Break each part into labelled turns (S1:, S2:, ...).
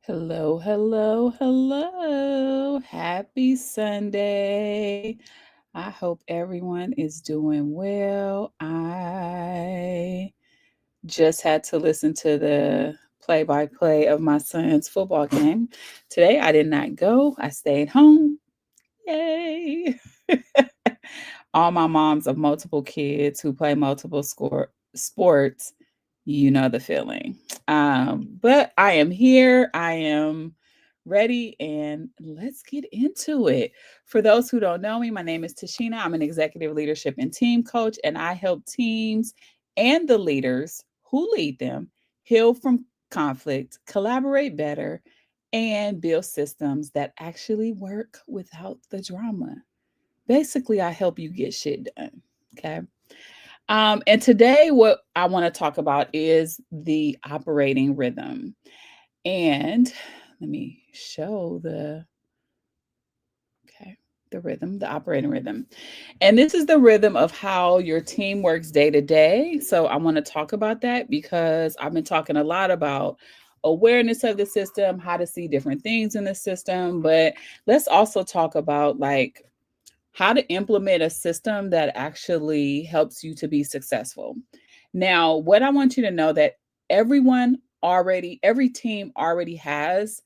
S1: Hello, hello, hello. Happy Sunday. I hope everyone is doing well. I just had to listen to the play by play of my son's football game. Today I did not go, I stayed home. Yay. All my moms of multiple kids who play multiple sports, you know the feeling. But I am here. I am ready, and let's get into it. For those who don't know me, my name is Tashina. I'm an executive leadership and team coach, and I help teams and the leaders who lead them heal from conflict, collaborate better, and build systems that actually work without the drama. Basically, I help you get shit done. Okay. And today, what I want to talk about is the operating rhythm. And let me show okay, the rhythm, the operating rhythm. And this is the rhythm of how your team works day to day. So I want to talk about that because I've been talking a lot about awareness of the system, how to see different things in the system. But let's also talk about like how to implement a system that actually helps you to be successful. Now, what I want you to know that every team already has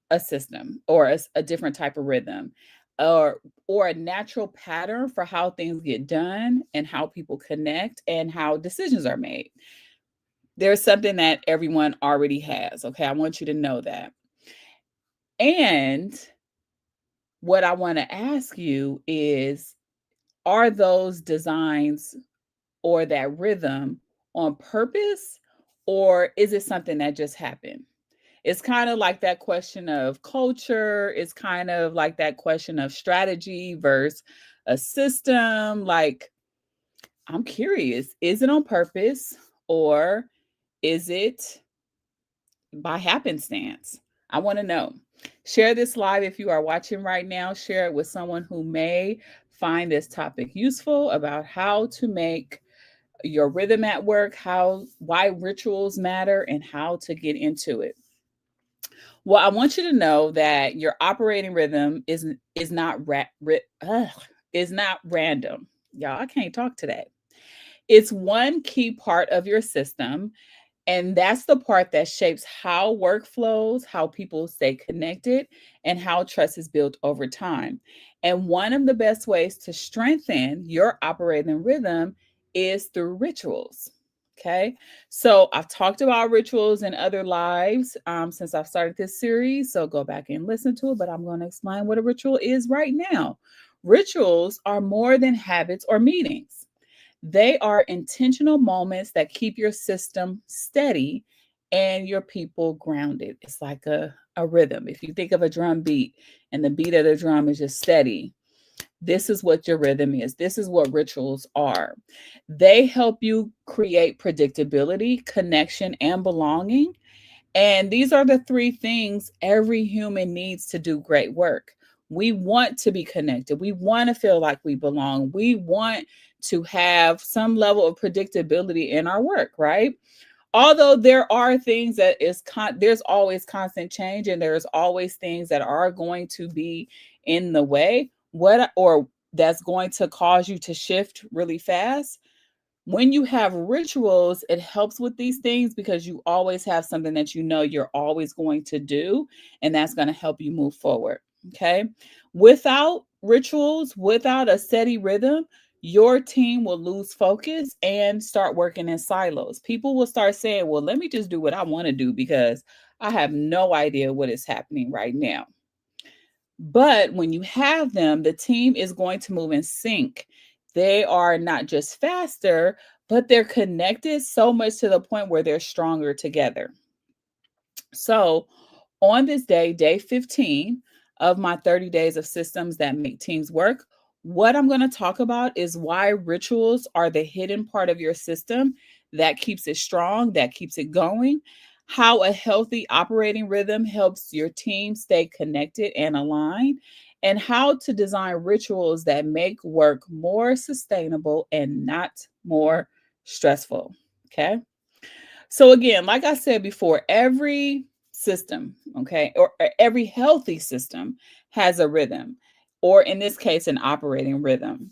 S1: a system or a different type of rhythm or a natural pattern for how things get done and how people connect and how decisions are made. There's something that everyone already has. Okay, I want you to know that. And what I want to ask you is, are those designs or that rhythm on purpose, or is it something that just happened? It's kind of like that question of culture. It's kind of like that question of strategy versus a system. Like, I'm curious, is it on purpose or is it by happenstance? I want to know. Share this live if you are watching right now. Share it with someone who may find this topic useful about how to make your rhythm at work, why rituals matter, and how to get into it. Well, I want you to know that your operating rhythm is not is not random. Y'all, I can't talk today. It's one key part of your system, and that's the part that shapes how work flows, how people stay connected, and how trust is built over time. And one of the best ways to strengthen your operating rhythm is through rituals. Okay. So I've talked about rituals in other lives since I've started this series. So go back and listen to it, but I'm going to explain what a ritual is right now. Rituals are more than habits or meetings. They are intentional moments that keep your system steady and your people grounded. It's like a rhythm. If you think of a drum beat and the beat of the drum is just steady, this is what your rhythm is. This is what rituals are. They help you create predictability, connection, and belonging. And these are the three things every human needs to do great work. We want to be connected. We want to feel like we belong. We want to have some level of predictability in our work, right? Although there are things that there's always constant change and there's always things that are going to be in the way, what or that's going to cause you to shift really fast. When you have rituals, it helps with these things because you always have something that you know you're always going to do, and that's going to help you move forward. Okay. Without rituals, without a steady rhythm, your team will lose focus and start working in silos. People will start saying, well, let me just do what I want to do because I have no idea what is happening right now. But when you have them, the team is going to move in sync. They are not just faster, but they're connected so much to the point where they're stronger together. So, on this day, day 15 of my 30 days of systems that make teams work, what I'm going to talk about is why rituals are the hidden part of your system that keeps it strong, that keeps it going, how a healthy operating rhythm helps your team stay connected and aligned, and how to design rituals that make work more sustainable and not more stressful. Okay. So, again, like I said before, every system, okay, or every healthy system has a rhythm, or in this case, an operating rhythm.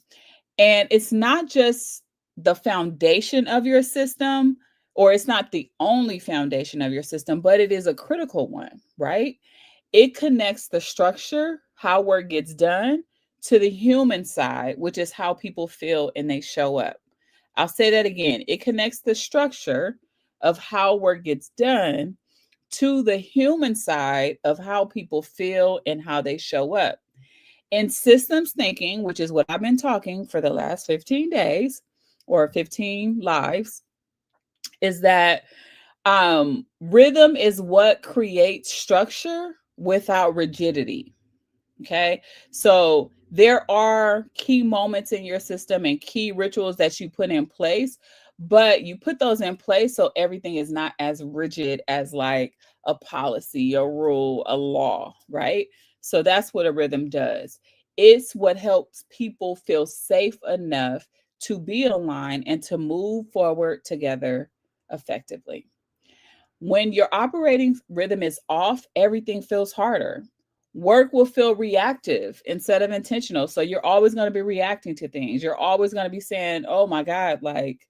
S1: And it's not just the foundation of your system, or it's not the only foundation of your system, but it is a critical one, right? It connects the structure, how work gets done, to the human side, which is how people feel and they show up. I'll say that again. It connects the structure of how work gets done to the human side of how people feel and how they show up. In systems thinking, which is what I've been talking for the last 15 days or 15 lives, is that rhythm is what creates structure without rigidity. Okay. So there are key moments in your system and key rituals that you put in place, but you put those in place so everything is not as rigid as like a policy, a rule, a law, right? So that's what a rhythm does. It's what helps people feel safe enough to be aligned and to move forward together effectively. When your operating rhythm is off, everything feels harder. Work will feel reactive instead of intentional. So you're always going to be reacting to things. You're always going to be saying, oh my God, like,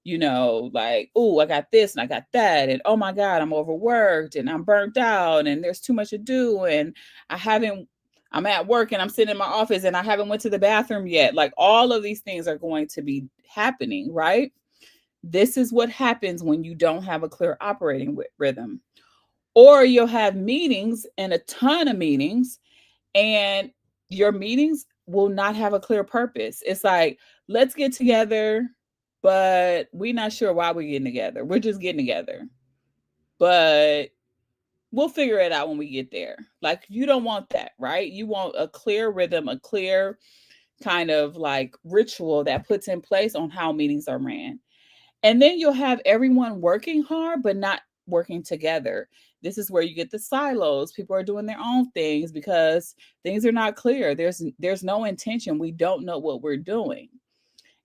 S1: like, oh, I got this and I got that. And oh my God, I'm overworked and I'm burnt out and there's too much to do. And I haven't, I'm at work and I'm sitting in my office and I haven't went to the bathroom yet. Like all of these things are going to be happening, right? This is what happens when you don't have a clear operating rhythm. Or you'll have meetings and a ton of meetings, and your meetings will not have a clear purpose. It's like, let's get together, but we're not sure why we're getting together. We're just getting together, but we'll figure it out when we get there. Like, you don't want that, right? You want a clear rhythm, a clear kind of like ritual that puts in place on how meetings are ran. And then you'll have everyone working hard, but not working together. This is where you get the silos. People are doing their own things because things are not clear. There's no intention. We don't know what we're doing.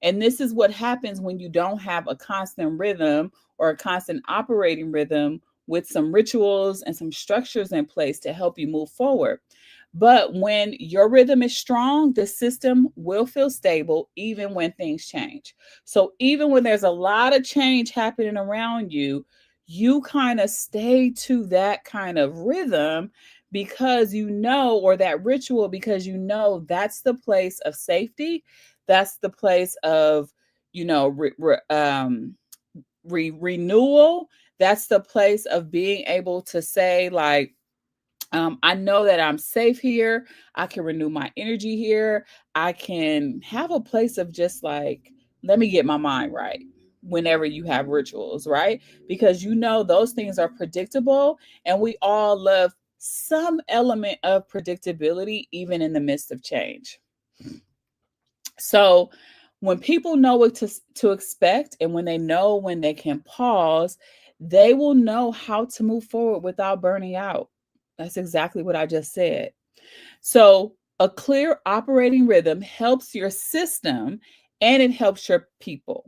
S1: And this is what happens when you don't have a constant rhythm or a constant operating rhythm with some rituals and some structures in place to help you move forward. But when your rhythm is strong, the system will feel stable even when things change. So even when there's a lot of change happening around you, you kind of stay to that kind of rhythm because you know, or that ritual, because you know that's the place of safety. That's the place of, renewal. That's the place of being able to say, like, I know that I'm safe here. I can renew my energy here. I can have a place of just like, let me get my mind right whenever you have rituals, right? Because you know those things are predictable, and we all love some element of predictability, even in the midst of change. So when people know what to expect, and when they know when they can pause, they will know how to move forward without burning out. That's exactly what I just said. So a clear operating rhythm helps your system and it helps your people.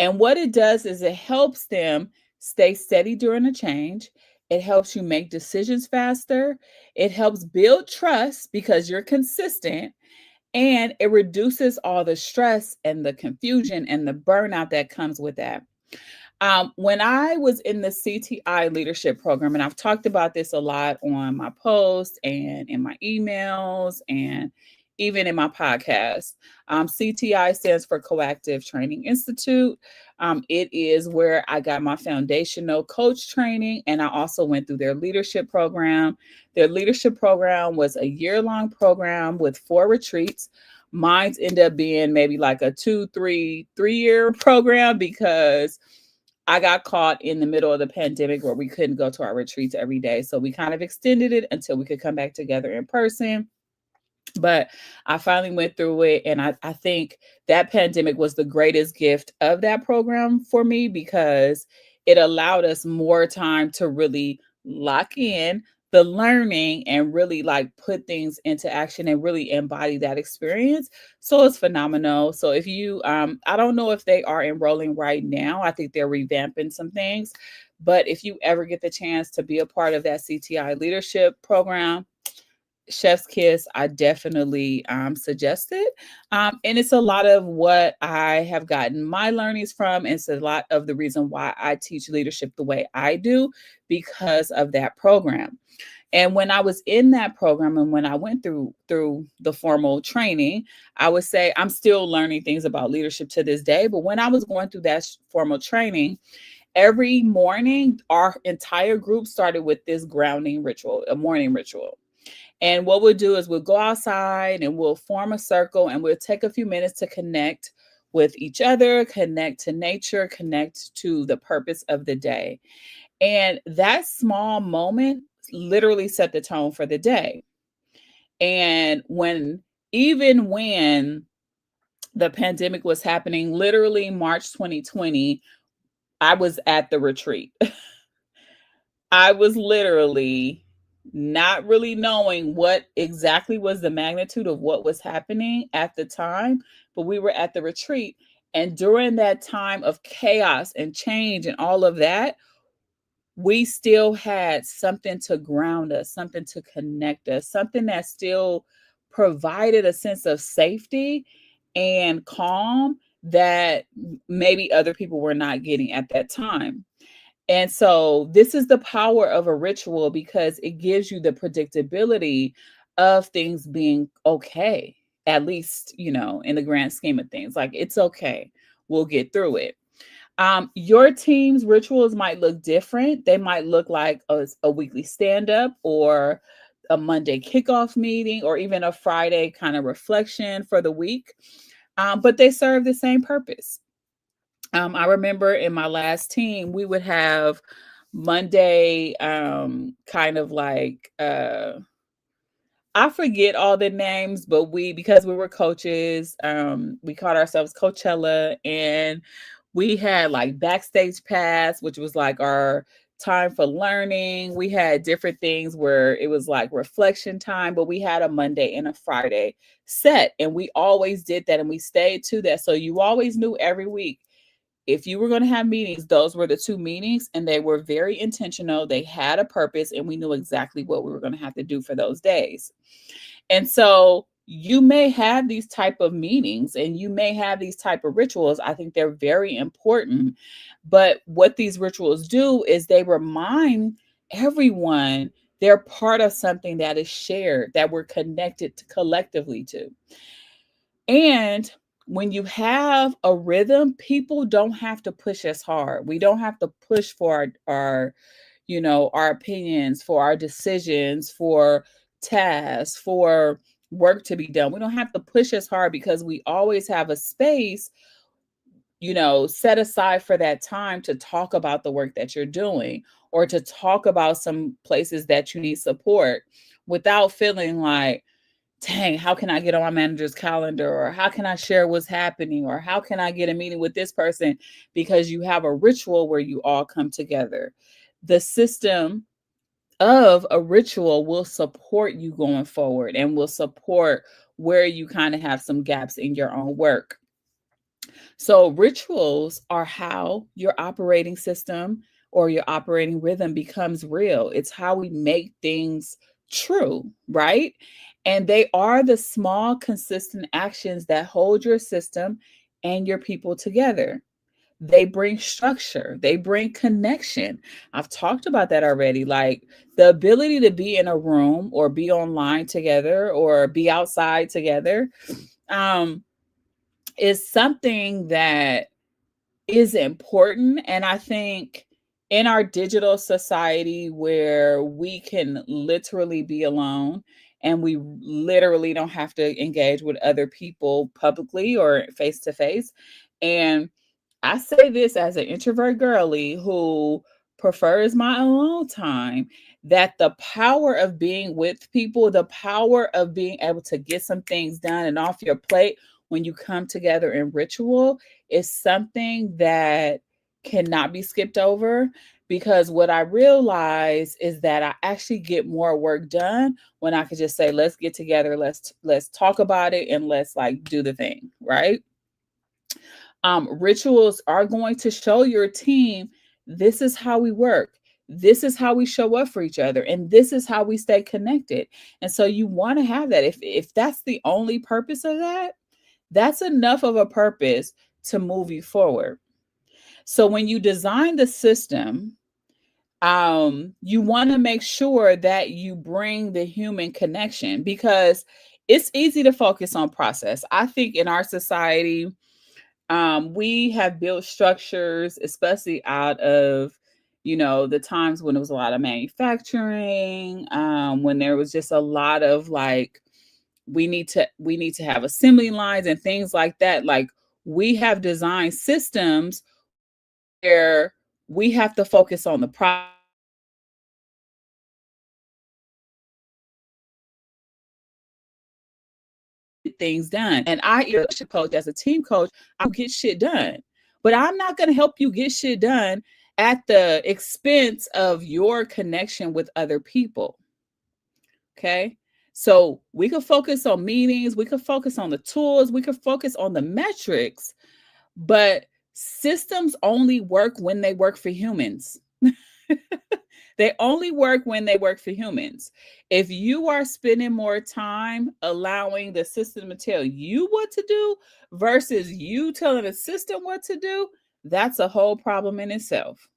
S1: And what it does is it helps them stay steady during a change. It helps you make decisions faster. It helps build trust because you're consistent, and it reduces all the stress and the confusion and the burnout that comes with that. When I was in the CTI leadership program, and I've talked about this a lot on my posts and in my emails and even in my podcast. CTI stands for Coactive Training Institute. It is where I got my foundational coach training, and I also went through their leadership program. Their leadership program was a year-long program with 4 retreats. Mine's ended up being maybe like a 3-year program because I got caught in the middle of the pandemic where we couldn't go to our retreats every day. So we kind of extended it until we could come back together in person. But I finally went through it. And I think that pandemic was the greatest gift of that program for me because it allowed us more time to really lock in the learning and really like put things into action and really embody that experience. So it's phenomenal. So if you, I don't know if they are enrolling right now. I think they're revamping some things, But if you ever get the chance to be a part of that CTI leadership program, chef's kiss, I definitely suggest it. And it's a lot of what I have gotten my learnings from. And it's a lot of the reason why I teach leadership the way I do because of that program. And when I was in that program and when I went through the formal training, I would say I'm still learning things about leadership to this day. But when I was going through that formal training, every morning, our entire group started with this grounding ritual, a morning ritual. And what we'll do is we'll go outside and we'll form a circle and we'll take a few minutes to connect with each other, connect to nature, connect to the purpose of the day. And that small moment literally set the tone for the day. And even when the pandemic was happening, literally March 2020, I was at the retreat. I was literally not really knowing what exactly was the magnitude of what was happening at the time, but we were at the retreat. And during that time of chaos and change and all of that, we still had something to ground us, something to connect us, something that still provided a sense of safety and calm that maybe other people were not getting at that time. And so this is the power of a ritual because it gives you the predictability of things being okay, at least, in the grand scheme of things. Like it's okay. We'll get through it. Your team's rituals might look different. They might look like a weekly stand up or a Monday kickoff meeting or even a Friday kind of reflection for the week. But they serve the same purpose. I remember in my last team, we would have Monday, kind of like I forget all the names, but because we were coaches, we called ourselves Coachella, and we had like backstage pass, which was like our time for learning. We had different things where it was like reflection time, but we had a Monday and a Friday set, and we always did that, and we stayed to that. So you always knew every week if you were going to have meetings, those were the two meetings, and they were very intentional. They had a purpose, and we knew exactly what we were going to have to do for those days. And so you may have these type of meetings and you may have these type of rituals. I think they're very important. But what these rituals do is they remind everyone they're part of something that is shared, that we're connected to collectively to. And when you have a rhythm, people don't have to push as hard. We don't have to push for our opinions, for our decisions, for tasks, for work to be done. We don't have to push as hard because we always have a space, set aside for that time to talk about the work that you're doing or to talk about some places that you need support without feeling like, dang, how can I get on my manager's calendar? Or how can I share what's happening? Or how can I get a meeting with this person? Because you have a ritual where you all come together. The system of a ritual will support you going forward and will support where you kind of have some gaps in your own work. So, rituals are how your operating system or your operating rhythm becomes real. It's how we make things true, right? And they are the small, consistent actions that hold your system and your people together. They bring structure, they bring connection. I've talked about that already. Like the ability to be in a room or be online together or be outside together um, is something that is important. And I think in our digital society where we can literally be alone and we literally don't have to engage with other people publicly or face to face. And I say this as an introvert girly who prefers my alone time, that the power of being with people, the power of being able to get some things done and off your plate when you come together in ritual is something that cannot be skipped over. Because what I realize is that I actually get more work done when I could just say, let's get together, let's talk about it, and let's like do the thing, right? Rituals are going to show your team This is how we work. This is how we show up for each other. And this is how we stay connected. And so you want to have that. If that's the only purpose of that, that's enough of a purpose to move you forward. So when you design the system, you want to make sure that you bring the human connection, because it's easy to focus on process. I think in our society, we have built structures, especially out of, the times when it was a lot of manufacturing, when there was just a lot of like, we need to have assembly lines and things like that. Like, we have designed systems where we have to focus on the things done. And a coach, as a team coach, I'll get shit done. But I'm not going to help you get shit done at the expense of your connection with other people. Okay. So we could focus on meetings, we could focus on the tools, we could focus on the metrics, but systems only work when they work for humans. They only work when they work for humans. If you are spending more time allowing the system to tell you what to do versus you telling the system what to do, that's a whole problem in itself.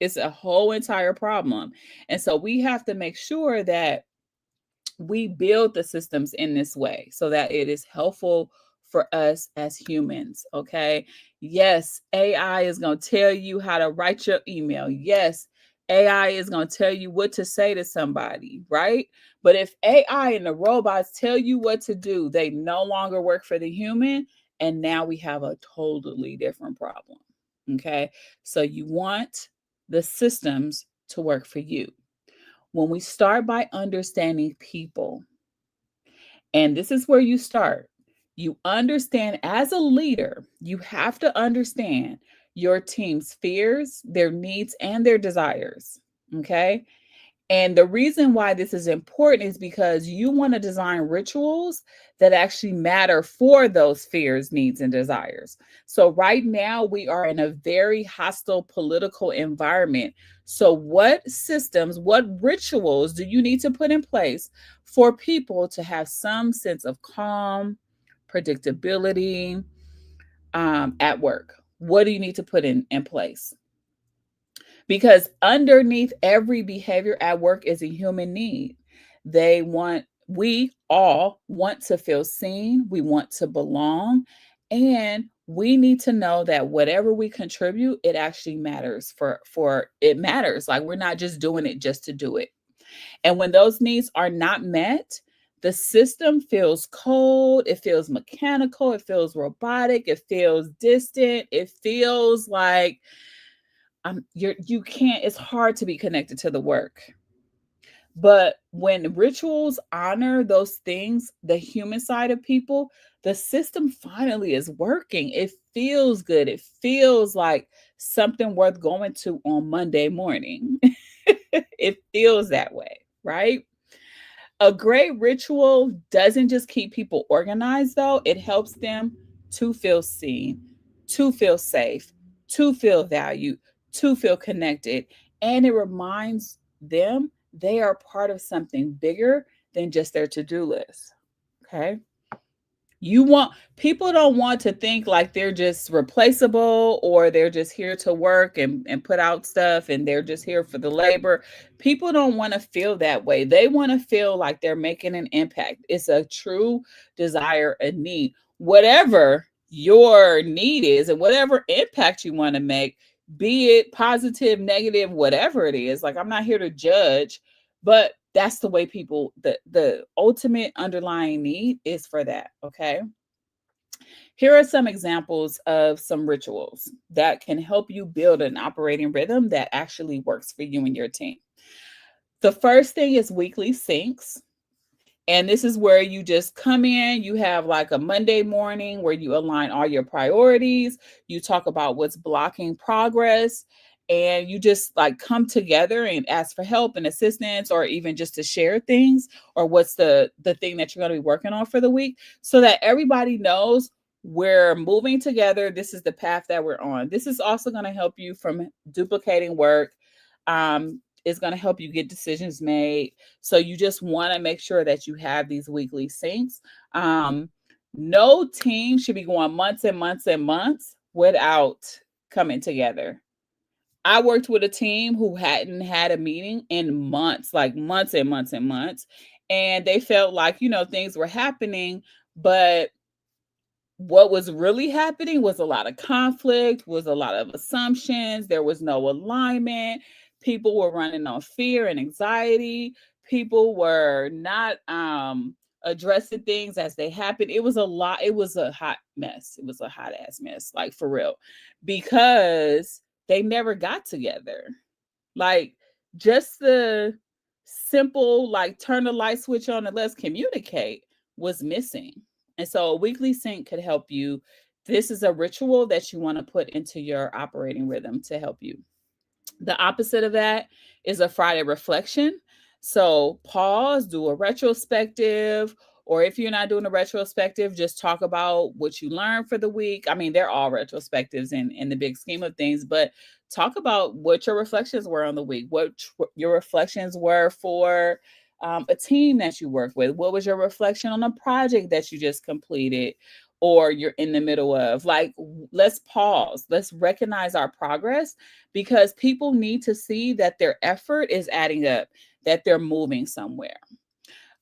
S1: It's a whole entire problem. And so we have to make sure that we build the systems in this way so that it is helpful for us as humans. Okay. Yes, AI is going to tell you how to write your email. Yes, AI is going to tell you what to say to somebody, right? But if AI and the robots tell you what to do, they no longer work for the human. And now we have a totally different problem. Okay. So you want the systems to work for you. When we start by understanding people, and this is where you start, you understand as a leader, you have to understand your team's fears, their needs, and their desires. Okay. And the reason why this is important is because you want to design rituals that actually matter for those fears, needs, and desires. So, right now, we are in a very hostile political environment. So, what systems, what rituals do you need to put in place for people to have some sense of calm, predictability at work? What do you need to put in place? Because underneath every behavior at work is a human need. We all want to feel seen, we want to belong, and we need to know that whatever we contribute, it actually matters for it matters. Like, we're not just doing it just to do it. And when those needs are not met, the system feels cold, it feels mechanical, it feels robotic, it feels distant, it feels like you can't, it's hard to be connected to the work. But when rituals honor those things, the human side of people, the system finally is working. It feels good. It feels like something worth going to on Monday morning. It feels that way, right? A great ritual doesn't just keep people organized, though, it helps them to feel seen, to feel safe, to feel valued, to feel connected. And it reminds them they are part of something bigger than just their to do list. Okay. You want People don't want to think like they're just replaceable, or they're just here to work and put out stuff and they're just here for the labor. People don't want to feel that way. They want to feel like they're making an impact. It's a true desire and need. Whatever your need is and whatever impact you want to make, be it positive, negative, whatever it is. Like, I'm not here to judge, but that's the way people, the ultimate underlying need is for that. Okay. Here are some examples of some rituals that can help you build an operating rhythm that actually works for you and your team. The first thing is weekly syncs. And this is where you just come in, you have like a Monday morning where you align all your priorities, you talk about what's blocking progress, and you just like come together and ask for help and assistance, or even just to share things, or what's the thing that you're going to be working on for the week, so that everybody knows We're moving together. This is the path that we're on. This is also going to help you from duplicating work. It's going to help you get decisions made. So you just want to make sure that you have these weekly syncs. Um, no team should be going months and months and months without coming together. I worked with a team who hadn't had a meeting in months, like months and months and months. And they felt like, things were happening, but what was really happening was a lot of conflict, was a lot of assumptions, there was no alignment. People were running on fear and anxiety. People were not addressing things as they happened. It was a lot, it was a hot mess. It was a hot ass mess, like for real. Because they never got together. Like just the simple like turn the light switch on and let's communicate was missing. And so a weekly sync could help you. This is a ritual that you want to put into your operating rhythm to help you. The opposite of that is a Friday reflection. So pause, do a retrospective, or if you're not doing a retrospective, just talk about what you learned for the week. I mean, they're all retrospectives in the big scheme of things, but talk about what your reflections were on the week, what your reflections were for a team that you work with. What was your reflection on a project that you just completed? Or you're in the middle of like, let's pause, let's recognize our progress because people need to see that their effort is adding up, that they're moving somewhere.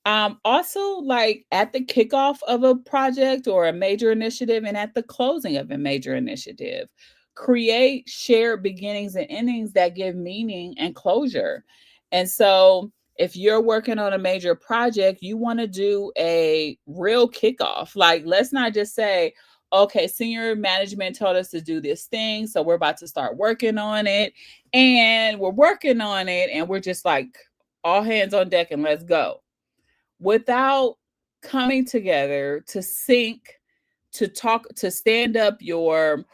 S1: Also, like at the kickoff of a project or a major initiative and at the closing of a major initiative, create shared beginnings and endings that give meaning and closure. And so, if you're working on a major project, you want to do a real kickoff. Like, let's not just say, okay, senior management told us to do this thing, so we're about to start working on it. And we're working on it, and we're just like, all hands on deck and let's go without coming together to sync, to talk, to stand up your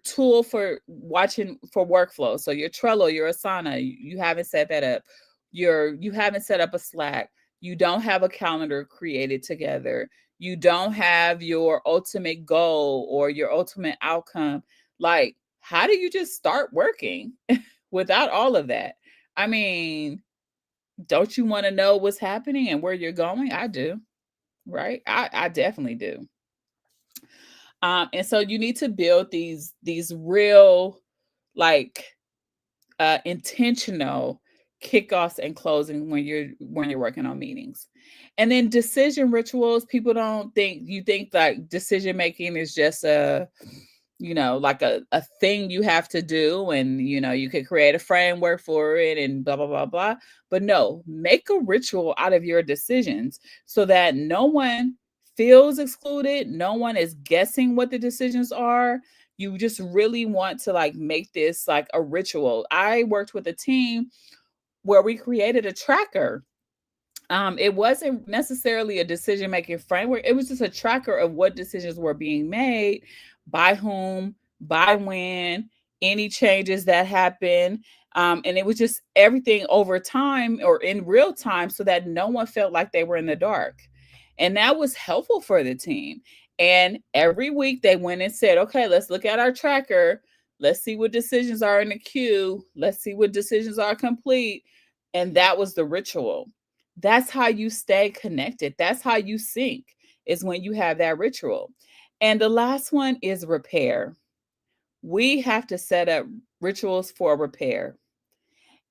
S1: tool for watching for workflow. So your Trello, your Asana, you haven't set that up. You haven't set up a Slack. You don't have a calendar created together. You don't have your ultimate goal or your ultimate outcome. Like, how do you just start working without all of that? I mean, don't you want to know what's happening and where you're going? I do, right? I definitely do. And so you need to build these real, like intentional kickoffs and closing when you're working on meetings. And then decision rituals, people don't think you think like decision making is just a like a thing you have to do and you could create a framework for it and blah blah blah blah. But no, make a ritual out of your decisions so that no one feels excluded, no one is guessing what the decisions are. You just really want to like make this like a ritual. I worked with a team where we created a tracker. It wasn't necessarily a decision making framework. It was just a tracker of what decisions were being made, by whom, by when, any changes that happened. And it was just everything over time or in real time so that no one felt like they were in the dark. And that was helpful for the team. And every week they went and said, okay, let's look at our tracker. Let's see what decisions are in the queue. Let's see what decisions are complete. And that was the ritual. That's how you stay connected. That's how you sync, is when you have that ritual. And the last one is repair. We have to set up rituals for repair.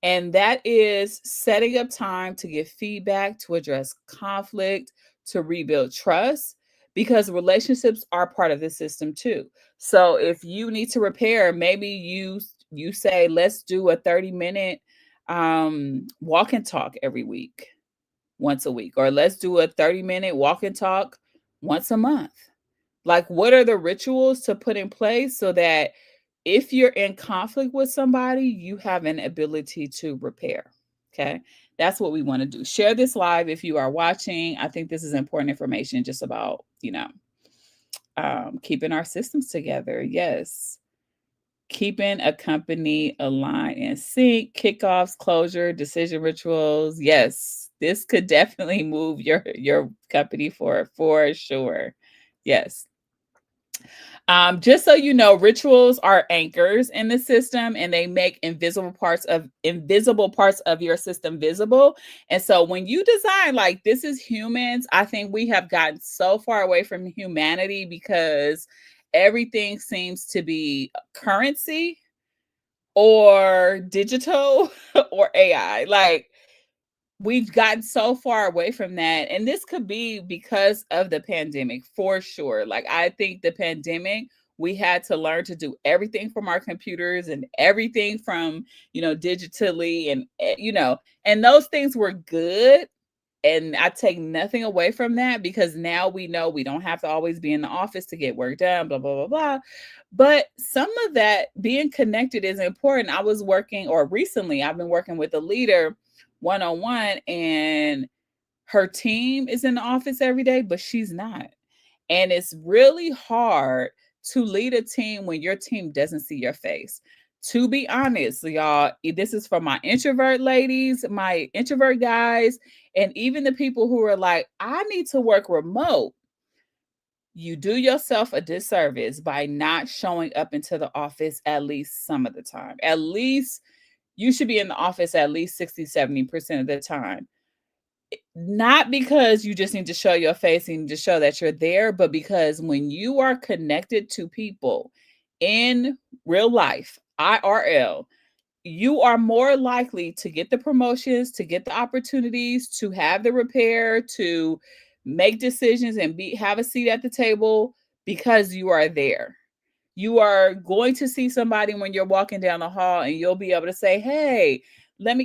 S1: And that is setting up time to give feedback, to address conflict, to rebuild trust, because relationships are part of the system too. So if you need to repair, maybe you say, let's do a 30-minute walk and talk every week, once a week, or let's do a 30-minute walk and talk once a month. Like, what are the rituals to put in place so that if you're in conflict with somebody, you have an ability to repair? Okay. That's what we want to do. Share this live if you are watching. I think this is important information just about, keeping our systems together. Yes. Keeping a company aligned and sync, kickoffs, closure, decision rituals. Yes, this could definitely move your company for sure. Yes. Just so you know, rituals are anchors in the system, and they make invisible parts of your system visible. And so when you design like this is humans, I think we have gotten so far away from humanity because everything seems to be currency or digital or AI. Like we've gotten so far away from that. And this could be because of the pandemic for sure. Like, I think the pandemic, we had to learn to do everything from our computers and everything from, digitally and, and those things were good. And I take nothing away from that because now we know we don't have to always be in the office to get work done, blah, blah, blah, blah. But some of that being connected is important. I was working, or recently, I've been working with a leader one on one, and her team is in the office every day, but she's not. And it's really hard to lead a team when your team doesn't see your face. To be honest, y'all, this is for my introvert ladies, my introvert guys, and even the people who are like, I need to work remote. You do yourself a disservice by not showing up into the office at least some of the time. At least you should be in the office at least 60, 70% of the time. Not because you just need to show your face and to show that you're there, but because when you are connected to people in real life, IRL, you are more likely to get the promotions, to get the opportunities, to have the repair, to make decisions and have a seat at the table because you are there. You are going to see somebody when you're walking down the hall and you'll be able to say, "Hey,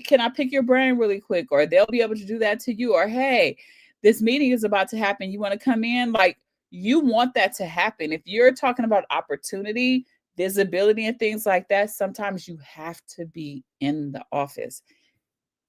S1: can I pick your brain really quick?" Or they'll be able to do that to you. Or, "Hey, this meeting is about to happen. You want to come in?" Like, you want that to happen. If you're talking about opportunity, visibility, and things like that, sometimes you have to be in the office.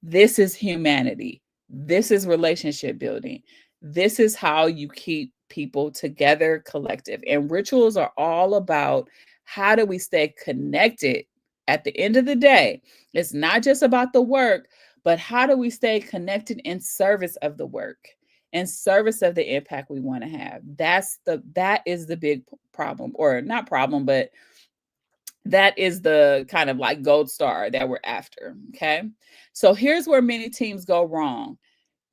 S1: This is humanity. This is relationship building. This is how you keep people together, collective. And rituals are all about how do we stay connected at the end of the day. It's not just about the work, but how do we stay connected in service of the work, in service of the impact we want to have. That is the big problem, or not problem, but that is the kind of like gold star that we're after. Okay. So here's where many teams go wrong.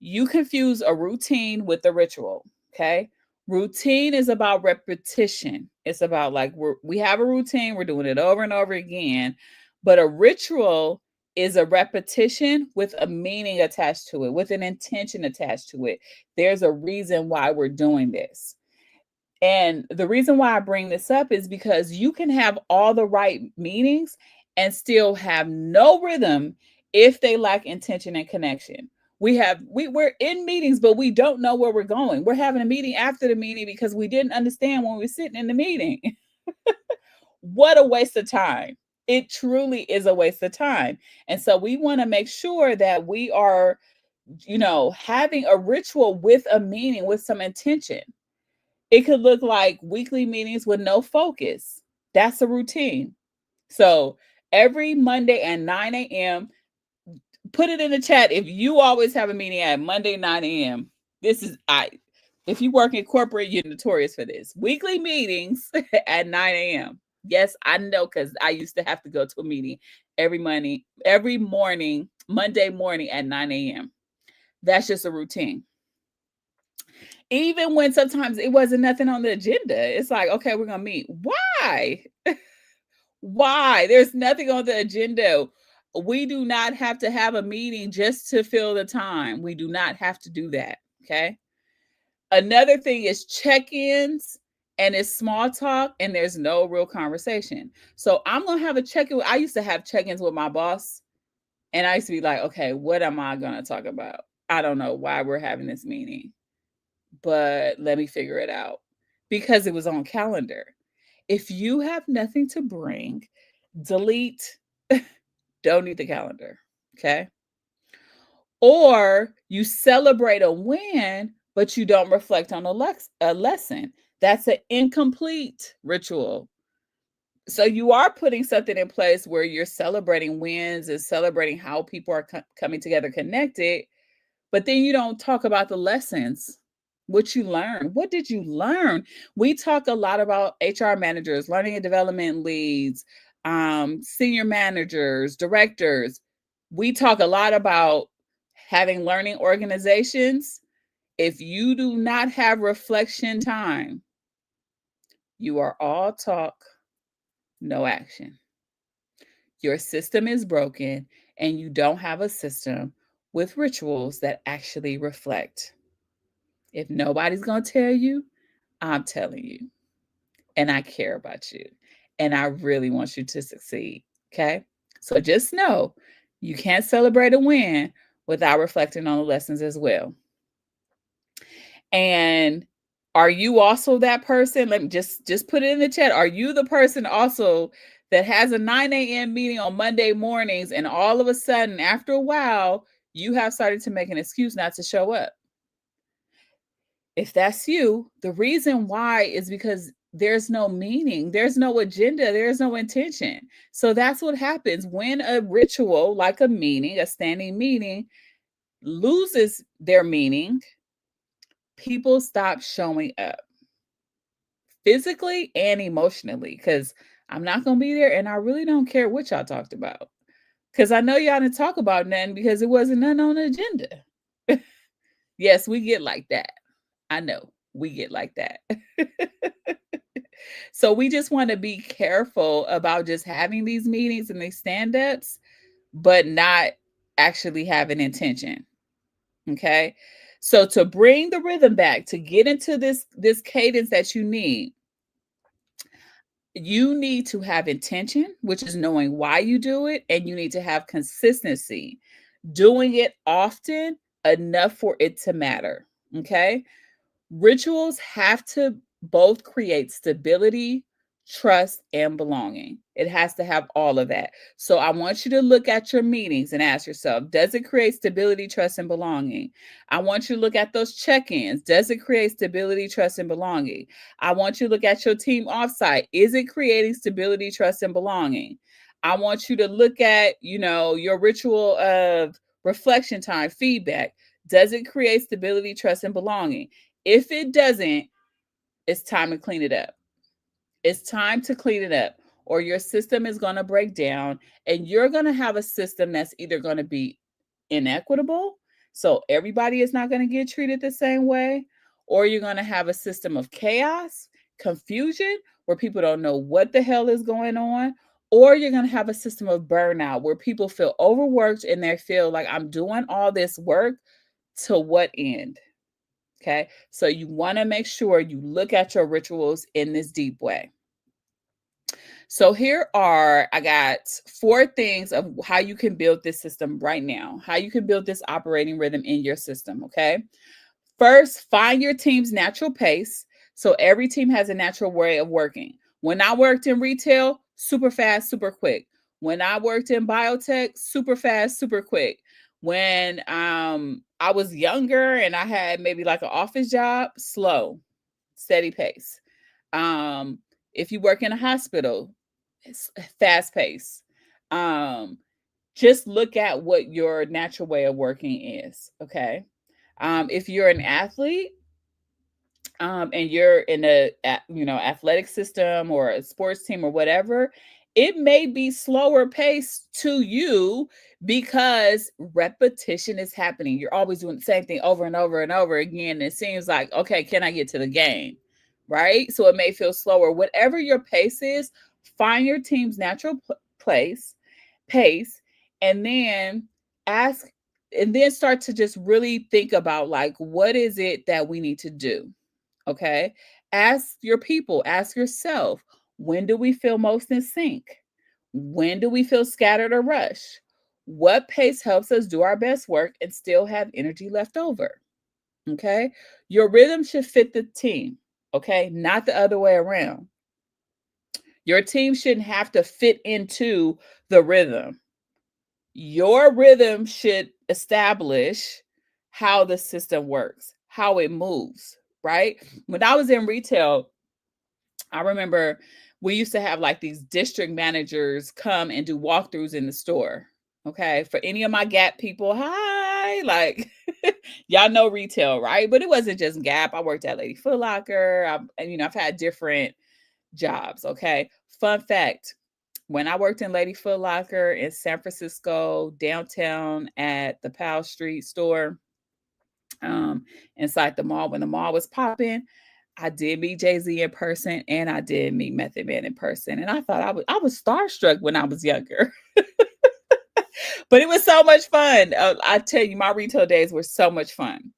S1: You confuse a routine with a ritual. Okay. Routine is about repetition. It's about like we have a routine, we're doing it over and over again. But a ritual is a repetition with a meaning attached to it, with an intention attached to it. There's a reason why we're doing this. And the reason why I bring this up is because you can have all the right meanings and still have no rhythm if they lack intention and connection. We're in meetings, but we don't know where we're going. We're having a meeting after the meeting because we didn't understand when we were sitting in the meeting. What a waste of time. It truly is a waste of time. And so we want to make sure that we are, having a ritual with a meaning, with some intention. It could look like weekly meetings with no focus. That's a routine. So every Monday at 9 a.m., put it in the chat if you always have a meeting at Monday, 9 a.m. This is if you work in corporate, you're notorious for this. Weekly meetings at 9 a.m. Yes, I know, because I used to have to go to a meeting every morning, Monday morning at 9 a.m. That's just a routine. Even when sometimes it wasn't nothing on the agenda. It's like, okay, we're gonna meet. Why? Why? There's nothing on the agenda. We do not have to have a meeting just to fill the time. We do not have to do that. Okay. Another thing is check-ins, and it's small talk and there's no real conversation. So I'm gonna have a check-in. I used to have check-ins with my boss, and I used to be like, okay, what am I gonna talk about? I don't know why we're having this meeting, but let me figure it out, because it was on calendar. If you have nothing to bring, delete, don't need the calendar. Okay. Or you celebrate a win, but you don't reflect on a lesson. That's an incomplete ritual. So you are putting something in place where you're celebrating wins and celebrating how people are coming together connected, but then you don't talk about the lessons what you learned. What did you learn? We talk a lot about HR managers, learning and development leads, senior managers, directors. We talk a lot about having learning organizations. If you do not have reflection time, you are all talk, no action. Your system is broken and you don't have a system with rituals that actually reflect. If nobody's going to tell you, I'm telling you, and I care about you, and I really want you to succeed. Okay. So just know you can't celebrate a win without reflecting on the lessons as well. And are you also that person? Let me just put it in the chat. Are you the person also that has a 9 a.m. meeting on Monday mornings, and all of a sudden, after a while, you have started to make an excuse not to show up? If that's you, the reason why is because there's no meaning, there's no agenda, there's no intention. So that's what happens when a ritual, like a meeting, a standing meeting, loses their meaning. People stop showing up physically and emotionally because I'm not going to be there and I really don't care what y'all talked about because I know y'all didn't talk about nothing because it wasn't none on the agenda. Yes, we get like that. I know we get like that. So we just want to be careful about just having these meetings and these stand-ups, but not actually having intention. Okay. So to bring the rhythm back, to get into this cadence that you need to have intention, which is knowing why you do it, and you need to have consistency, doing it often enough for it to matter. Okay. Rituals have to both create stability, trust, and belonging. It has to have all of that. So I want you to look at your meetings and ask yourself, does it create stability, trust, and belonging? I want you to look at those check-ins. Does it create stability, trust, and belonging? I want you to look at your team offsite. Is it creating stability, trust, and belonging? I want you to look at, your ritual of reflection time, feedback. Does it create stability, trust, and belonging? If it doesn't, it's time to clean it up. It's time to clean it up, or your system is going to break down and you're going to have a system that's either going to be inequitable, so everybody is not going to get treated the same way, or you're going to have a system of chaos, confusion, where people don't know what the hell is going on, or you're going to have a system of burnout where people feel overworked and they feel like I'm doing all this work to what end? Okay. So you want to make sure you look at your rituals in this deep way. So I got 4 things of how you can build this system right now, how you can build this operating rhythm in your system. Okay. First, find your team's natural pace. So every team has a natural way of working. When I worked in retail, super fast, super quick. When I worked in biotech, super fast, super quick. When I was younger and I had maybe like an office job, slow, steady pace. Um, if you work in a hospital, it's fast pace. Um, just look at what your natural way of working is. Okay. If you're an athlete, and you're in athletic system or a sports team or whatever, it may be slower pace to you because repetition is happening. You're always doing the same thing over and over and over again. And it seems like, okay, can I get to the game? Right? So it may feel slower. Whatever your pace is, find your team's natural pace, and then ask, and then start to just really think about, like, what is it that we need to do? Okay. Ask your people, ask yourself, when do we feel most in sync? When do we feel scattered or rushed? What pace helps us do our best work and still have energy left over? Okay. Your rhythm should fit the team. Okay. Not the other way around. Your team shouldn't have to fit into the rhythm. Your rhythm should establish how the system works, how it moves, right? When I was in retail, I remember we used to have like these district managers come and do walkthroughs in the store. Okay. For any of my Gap people, hi. okay. Like, y'all know retail, right? But it wasn't just Gap. I worked at Lady Foot Locker. And, I've had different jobs. Okay. Fun fact: when I worked in Lady Foot Locker in San Francisco, downtown at the Powell Street store, um, inside the mall, when the mall was popping, I did meet Jay-Z in person and I did meet Method Man in person. And I thought I was starstruck when I was younger. But it was so much fun. I tell you, my retail days were so much fun.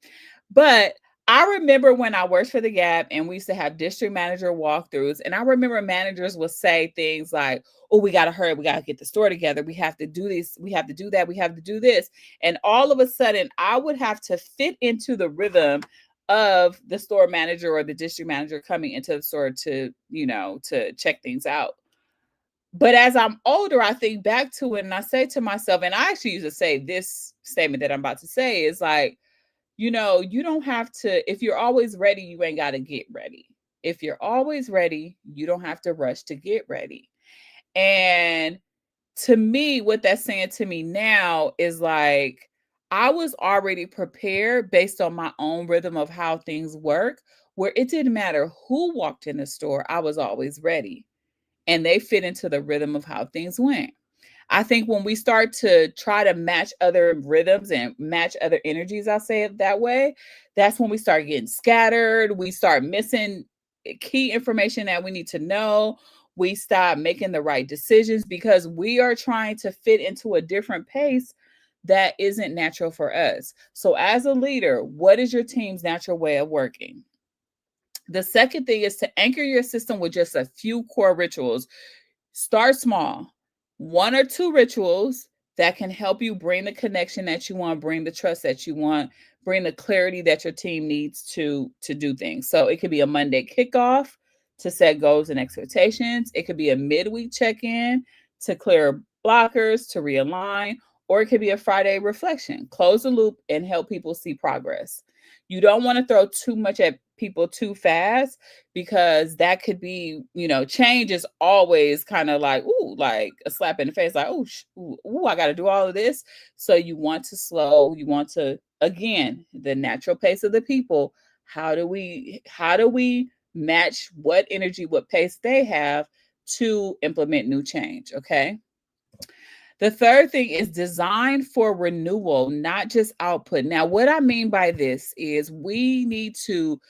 S1: But I remember when I worked for the Gap and we used to have district manager walkthroughs. And I remember managers would say things like, oh, we got to hurry. We got to get the store together. We have to do this. We have to do that. We have to do this. And all of a sudden, I would have to fit into the rhythm of the store manager or the district manager coming into the store to check things out. But as I'm older, I think back to it and I say to myself, and I actually used to say this statement that I'm about to say is like, you don't have to, if you're always ready, you ain't got to get ready. If you're always ready, you don't have to rush to get ready. And to me, what that's saying to me now is like, I was already prepared based on my own rhythm of how things work, where it didn't matter who walked in the store, I was always ready. And they fit into the rhythm of how things went. I think when we start to try to match other rhythms and match other energies, I'll say it that way, that's when we start getting scattered. We start missing key information that we need to know. We stop making the right decisions because we are trying to fit into a different pace that isn't natural for us. So, as a leader, what is your team's natural way of working? The second thing is to anchor your system with just a few core rituals. Start small. One or two rituals that can help you bring the connection that you want, bring the trust that you want, bring the clarity that your team needs to do things. So it could be a Monday kickoff to set goals and expectations. It could be a midweek check-in to clear blockers, to realign, or it could be a Friday reflection. Close the loop and help people see progress. You don't want to throw too much at people too fast because that could be, change is always kind of like, ooh, like a slap in the face, like, ooh, I got to do all of this. So you want to slow, you want to, again, the natural pace of the people. How do we match what energy, what pace they have to implement new change? Okay. The third thing is design for renewal, not just output. Now, what I mean by this is we need to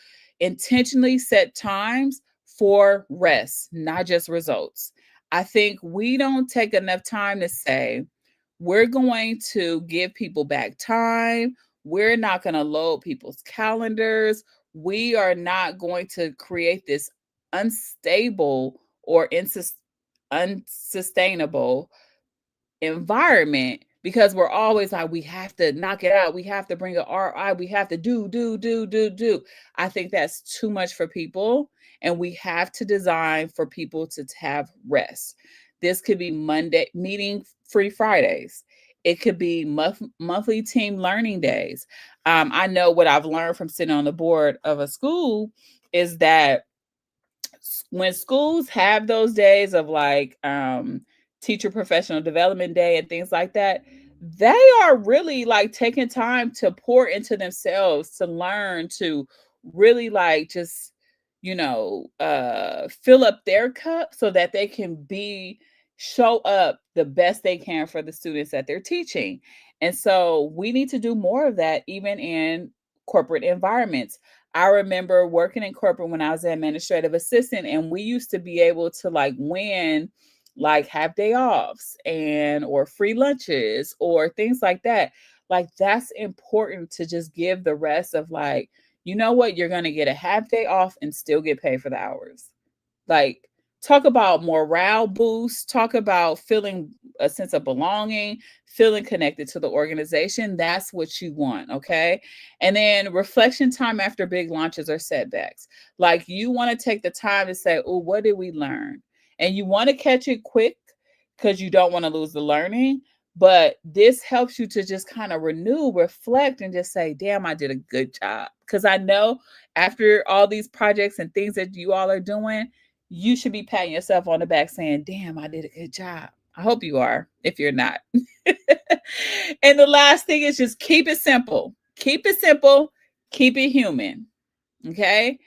S1: intentionally set times for rest, not just results. I think we don't take enough time to say, we're going to give people back time. We're not going to load people's calendars. We are not going to create this unstable or unsustainable environment because we're always like, we have to knock it out. We have to bring a RI. We have to do. I think that's too much for people. And we have to design for people to have rest. This could be Monday meeting free Fridays. It could be monthly team learning days. I know what I've learned from sitting on the board of a school is that when schools have those days of like teacher professional development day and things like that, they are really like taking time to pour into themselves, to learn, to really like just fill up their cup so that they can show up the best they can for the students that they're teaching. And so we need to do more of that even in corporate environments. I remember working in corporate when I was an administrative assistant, and we used to be able to like win like half day offs and or free lunches or things like that. Like that's important to just give the rest of like, you know what, you're gonna get a half day off and still get paid for the hours. Like, talk about morale boost, talk about feeling a sense of belonging, feeling connected to the organization. That's what you want, okay? And then reflection time after big launches or setbacks. Like, you want to take the time to say, oh, what did we learn? And you want to catch it quick because you don't want to lose the learning. But this helps you to just kind of renew, reflect, and just say, damn, I did a good job. Because I know after all these projects and things that you all are doing, you should be patting yourself on the back saying, damn, I did a good job. I hope you are, if you're not. And the last thing is just keep it simple. Keep it simple, keep it human. Okay.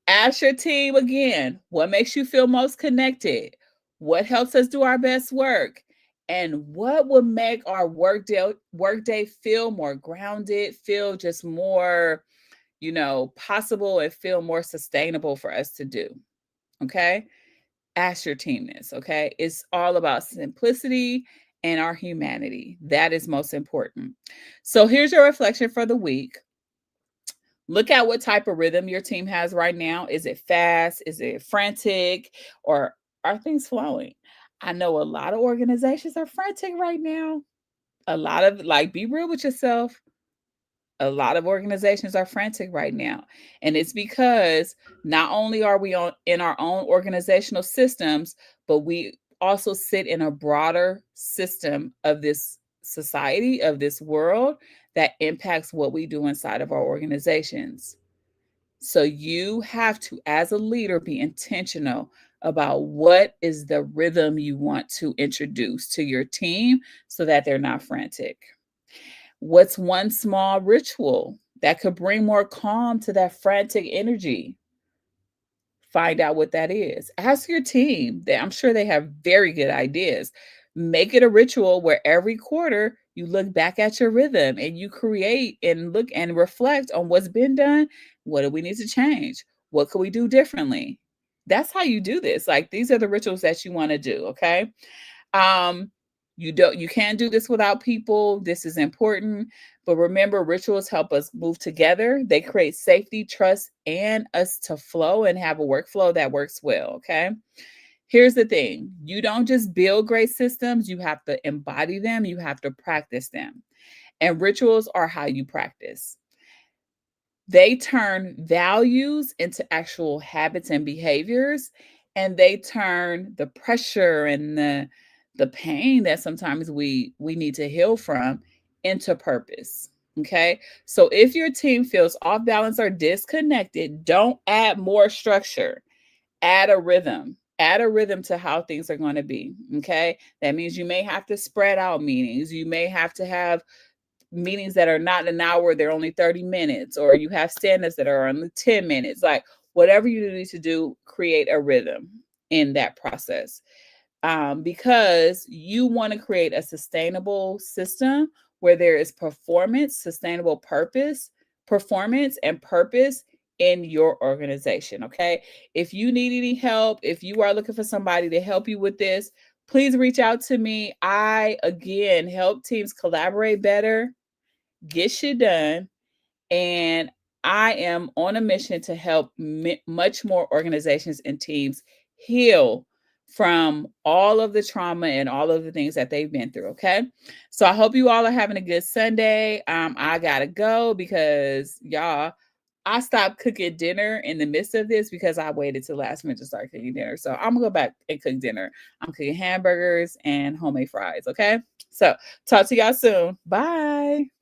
S1: Ask your team again, what makes you feel most connected? What helps us do our best work? And what would make our workday feel more grounded, feel just more, possible and feel more sustainable for us to do? Okay? Ask your team this, okay? It's all about simplicity and our humanity. That is most important. So here's your reflection for the week. Look at what type of rhythm your team has right now. Is it fast? Is it frantic? Or are things flowing? I know a lot of organizations are frantic right now. A lot of, like, be real with yourself. A lot of organizations are frantic right now. And it's because not only are we on in our own organizational systems, but we also sit in a broader system of this society, of this world that impacts what we do inside of our organizations. So you have to, as a leader, be intentional about what is the rhythm you want to introduce to your team so that they're not frantic. What's one small ritual that could bring more calm to that frantic energy? Find out what that is. Ask your team. I'm sure they have very good ideas. Make it a ritual where every quarter you look back at your rhythm and you create and look and reflect on what's been done. What do we need to change? What could we do differently? That's how you do this. Like, these are the rituals that you want to do. Okay. Um, you can't do this without people. This is important. But remember, rituals help us move together. They create safety, trust, and us to flow and have a workflow that works well. Okay. Here's the thing. You don't just build great systems, you have to embody them, you have to practice them. And rituals are how you practice. They turn values into actual habits and behaviors, and they turn the pressure and the pain that sometimes we need to heal from into purpose. Okay? So if your team feels off balance or disconnected, don't add more structure. Add a rhythm. Add a rhythm to how things are going to be. Okay? That means you may have to spread out meetings. You may have to have meetings that are not an hour, they're only 30 minutes, or you have stand-ups that are only 10 minutes. Like, whatever you need to do, create a rhythm in that process. Because you want to create a sustainable system where there is performance, sustainable purpose, performance, and purpose in your organization. Okay. If you need any help, if you are looking for somebody to help you with this, please reach out to me. I, again, help teams collaborate better, get shit done, and I am on a mission to help much more organizations and teams heal from all of the trauma and all of the things that they've been through. Okay. So I hope you all are having a good Sunday. I gotta go because, y'all, I stopped cooking dinner in the midst of this because I waited till last minute to start cooking dinner. So I'm gonna go back and cook dinner. I'm cooking hamburgers and homemade fries. Okay. So talk to y'all soon. Bye.